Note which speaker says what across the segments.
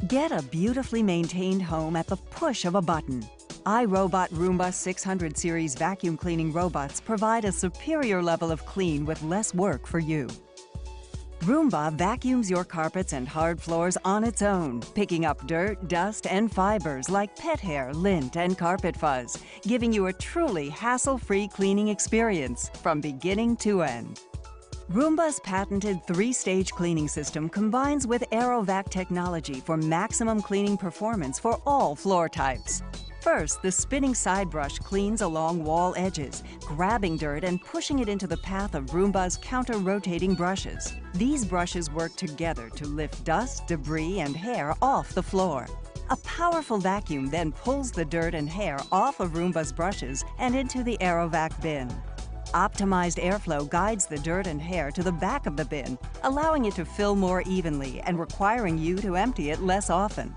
Speaker 1: Get a beautifully maintained home at the push of a button. iRobot Roomba 600 series vacuum cleaning robots provide a superior level of clean with less work for you. Roomba vacuums your carpets and hard floors on its own, picking up dirt, dust, and fibers like pet hair, lint, and carpet fuzz, giving you a truly hassle-free cleaning experience from beginning to end. Roomba's patented 3-stage cleaning system combines with AeroVac technology for maximum cleaning performance for all floor types. First, the spinning side brush cleans along wall edges, grabbing dirt and pushing it into the path of Roomba's counter-rotating brushes. These brushes work together to lift dust, debris, and hair off the floor. A powerful vacuum then pulls the dirt and hair off of Roomba's brushes and into the AeroVac bin. Optimized airflow guides the dirt and hair to the back of the bin, allowing it to fill more evenly and requiring you to empty it less often.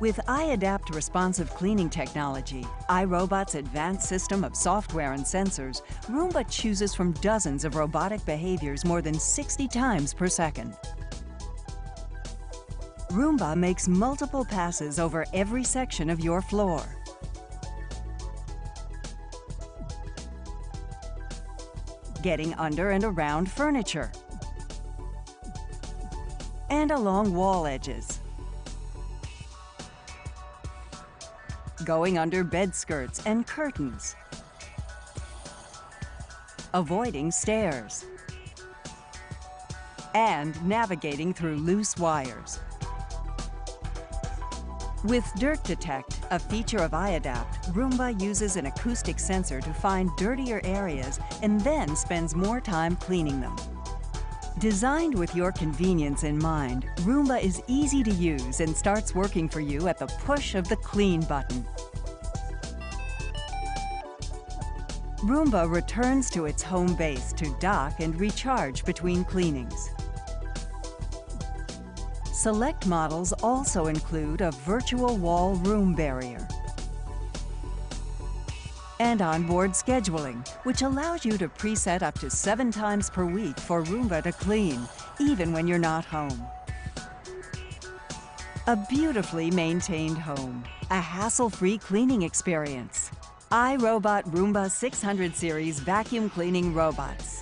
Speaker 1: With iAdapt responsive cleaning technology, iRobot's advanced system of software and sensors, Roomba chooses from dozens of robotic behaviors more than 60 times per second. Roomba makes multiple passes over every section of your floor. Getting under and around furniture, and along wall edges. Going under bed skirts and curtains. Avoiding stairs. And navigating through loose wires. With Dirt Detect, a feature of iAdapt, Roomba uses an acoustic sensor to find dirtier areas and then spends more time cleaning them. Designed with your convenience in mind, Roomba is easy to use and starts working for you at the push of the Clean button. Roomba returns to its home base to dock and recharge between cleanings. Select models also include a virtual wall room barrier and onboard scheduling, which allows you to preset up to 7 times per week for Roomba to clean, even when you're not home. A beautifully maintained home, a hassle-free cleaning experience. iRobot Roomba 600 series vacuum cleaning robots.